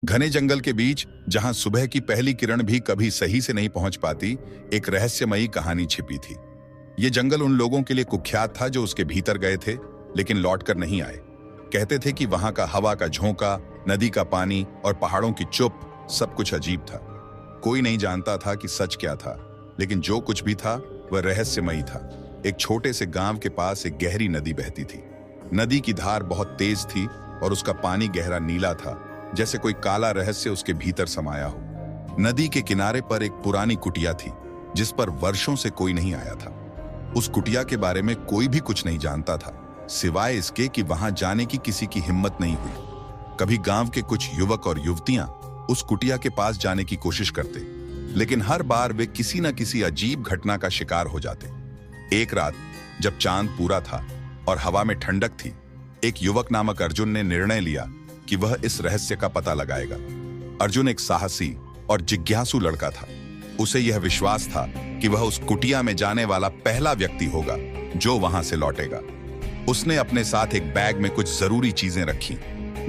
घने जंगल के बीच, जहां सुबह की पहली किरण भी कभी सही से नहीं पहुंच पाती, एक रहस्यमयी कहानी छिपी थी। ये जंगल उन लोगों के लिए कुख्यात था जो उसके भीतर गए थे लेकिन लौटकर नहीं आए। कहते थे कि वहां का हवा का झोंका, नदी का पानी और पहाड़ों की चुप सब कुछ अजीब था। कोई नहीं जानता था कि सच क्या था, लेकिन जो कुछ भी था वह रहस्यमयी था। एक छोटे से गांव के पास एक गहरी नदी बहती थी। नदी की धार बहुत तेज थी और उसका पानी गहरा नीला था, जैसे कोई काला रहस्य उसके भीतर समाया हो। नदी के किनारे पर एक पुरानी कुटिया थी जिस पर वर्षों से कोई नहीं आया था। उस कुटिया के बारे में कोई भी कुछ नहीं जानता था, सिवाय इसके कि वहां जाने की किसी की हिम्मत नहीं हुई। कभी गांव के कुछ युवक और युवतियां उस कुटिया के पास जाने की कोशिश करते, लेकिन हर बार वे किसी न किसी अजीब घटना का शिकार हो जाते। एक रात जब चांद पूरा था और हवा में ठंडक थी, एक युवक नामक अर्जुन ने निर्णय लिया कि वह इस रहस्य का पता लगाएगा। अर्जुन एक साहसी और जिज्ञासु लड़का था। उसे यह विश्वास था कि वह उस कुटिया में जाने वाला पहला व्यक्ति होगा जो वहां से लौटेगा। उसने अपने साथ एक बैग में कुछ जरूरी चीजें रखी,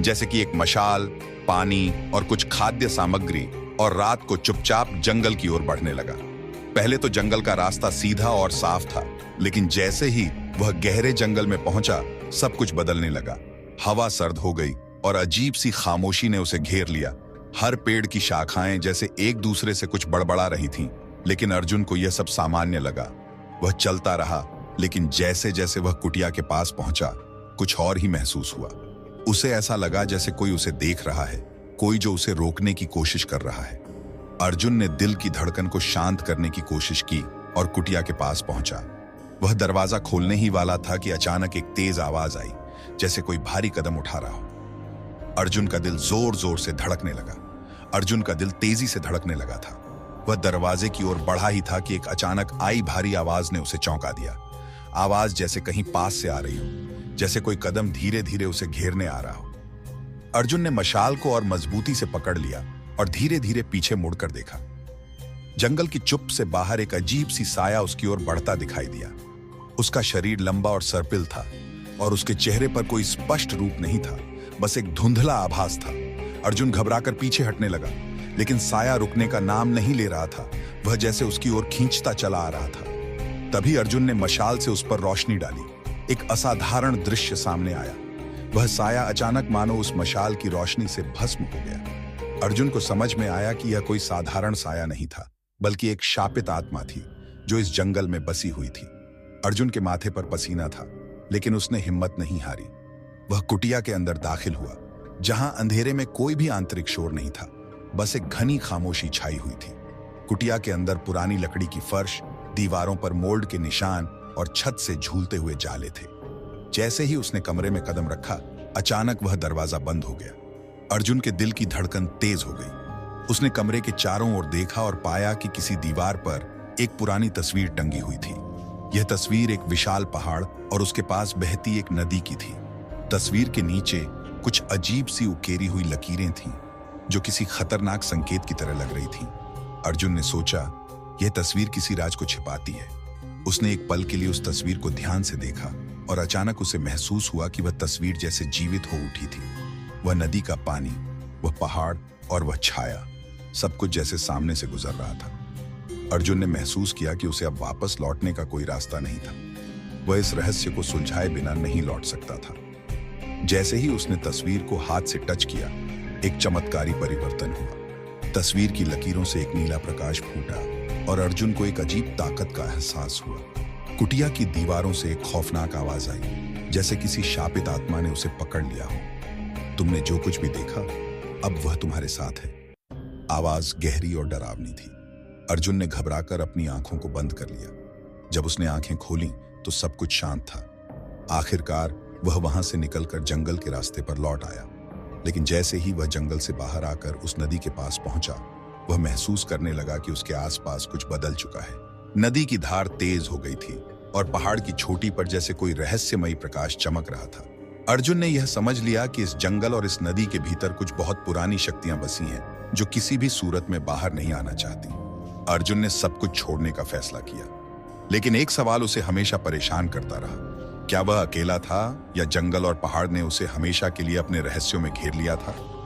जैसे कि एक मशाल, पानी और कुछ खाद्य सामग्री, और रात को चुपचाप जंगल की ओर बढ़ने लगा। पहले तो जंगल का रास्ता सीधा और साफ था, लेकिन जैसे ही वह गहरे जंगल में पहुंचा, सब कुछ बदलने लगा। हवा सर्द हो गई और अजीब सी खामोशी ने उसे घेर लिया। हर पेड़ की शाखाएं जैसे एक दूसरे से कुछ बड़बड़ा रही थीं, लेकिन अर्जुन को यह सब सामान्य लगा। वह चलता रहा, लेकिन जैसे जैसे वह कुटिया के पास पहुंचा, कुछ और ही महसूस हुआ। उसे ऐसा लगा जैसे कोई उसे देख रहा है, कोई जो उसे रोकने की कोशिश कर रहा है। अर्जुन ने दिल की धड़कन को शांत करने की कोशिश की और कुटिया के पास पहुंचा। वह दरवाजा खोलने ही वाला था कि अचानक एक तेज आवाज आई, जैसे कोई भारी कदम उठा रहा हो। अर्जुन का दिल जोर जोर से धड़कने लगा। अर्जुन का दिल तेजी से धड़कने लगा था। वह दरवाजे की ओर बढ़ा ही था कि एक अचानक आई भारी आवाज ने उसे चौंका दिया। आवाज जैसे कहीं पास से आ रही हो, जैसे कोई कदम धीरे धीरे उसे घेरने आ रहा हो। अर्जुन ने मशाल को और मजबूती से पकड़ लिया और धीरे धीरे पीछे मुड़कर देखा। जंगल की चुप से बाहर एक अजीब सी साया उसकी ओर बढ़ता दिखाई दिया। उसका शरीर लंबा और सर्पिल था और उसके चेहरे पर कोई स्पष्ट रूप नहीं था, बस एक धुंधला आभास था। अर्जुन घबराकर पीछे हटने लगा, लेकिन साया रुकने का नाम नहीं ले रहा था। वह जैसे उसकी ओर खींचता चला आ रहा था। तभी अर्जुन ने मशाल से उस पर रोशनी डाली। एक असाधारण दृश्य सामने आया। वह साया अचानक मानो उस मशाल की रोशनी से भस्म हो गया। अर्जुन को समझ में आया कि यह कोई साधारण साया नहीं था, बल्कि एक शापित आत्मा थी जो इस जंगल में बसी हुई थी। अर्जुन के माथे पर पसीना था, लेकिन उसने हिम्मत नहीं हारी। वह कुटिया के अंदर दाखिल हुआ, जहां अंधेरे में कोई भी आंतरिक शोर नहीं था, बस एक घनी खामोशी छाई हुई थी। कुटिया के अंदर पुरानी लकड़ी की फर्श, दीवारों पर मोल्ड के निशान और छत से झूलते हुए जाले थे। जैसे ही उसने कमरे में कदम रखा, अचानक वह दरवाजा बंद हो गया। अर्जुन के दिल की धड़कन तेज हो गई। उसने कमरे के चारों ओर देखा और पाया कि किसी दीवार पर एक पुरानी तस्वीर टंगी हुई थी। यह तस्वीर एक विशाल पहाड़ और उसके पास बहती एक नदी की थी। तस्वीर के नीचे कुछ अजीब सी उकेरी हुई लकीरें थीं, जो किसी खतरनाक संकेत की तरह लग रही थीं। अर्जुन ने सोचा, यह तस्वीर किसी राज को छिपाती है। उसने एक पल के लिए उस तस्वीर को ध्यान से देखा और अचानक उसे महसूस हुआ कि वह तस्वीर जैसे जीवित हो उठी थी। वह नदी का पानी, वह पहाड़ और वह छाया, सब कुछ जैसे सामने से गुजर रहा था। अर्जुन ने महसूस किया कि उसे अब वापस लौटने का कोई रास्ता नहीं था। वह इस रहस्य को सुलझाए बिना नहीं लौट सकता था। जैसे ही उसने तस्वीर को हाथ से टच किया, एक चमत्कारी परिवर्तन हुआ। तस्वीर की लकीरों से एक नीला प्रकाश फूटा और अर्जुन को एक अजीब ताकत का एहसास हुआ। कुटिया की दीवारों से एक खौफनाक आवाज आई, जैसे किसी शापित आत्मा ने उसे पकड़ लिया हो। तुमने जो कुछ भी देखा, अब वह तुम्हारे साथ है। आवाज गहरी और डरावनी थी। अर्जुन ने घबराकर अपनी आंखों को बंद कर लिया। जब उसने आंखें खोलीं, तो सब कुछ शांत था। आखिरकार वह वहां से निकलकर जंगल के रास्ते पर लौट आया। लेकिन जैसे ही वह जंगल से बाहर आकर उस नदी के पास पहुंचा, वह महसूस करने लगा कि उसके आसपास कुछ बदल चुका है। नदी की धार तेज हो गई थी और पहाड़ की चोटी पर जैसे कोई रहस्यमयी प्रकाश चमक रहा था। अर्जुन ने यह समझ लिया कि इस जंगल और इस नदी के भीतर कुछ बहुत पुरानी शक्तियां बसी हैं, जो किसी भी सूरत में बाहर नहीं आना चाहती। अर्जुन ने सब कुछ छोड़ने का फैसला किया, लेकिन एक सवाल उसे हमेशा परेशान करता रहा। क्या वह अकेला था या जंगल और पहाड़ ने उसे हमेशा के लिए अपने रहस्यों में घेर लिया था?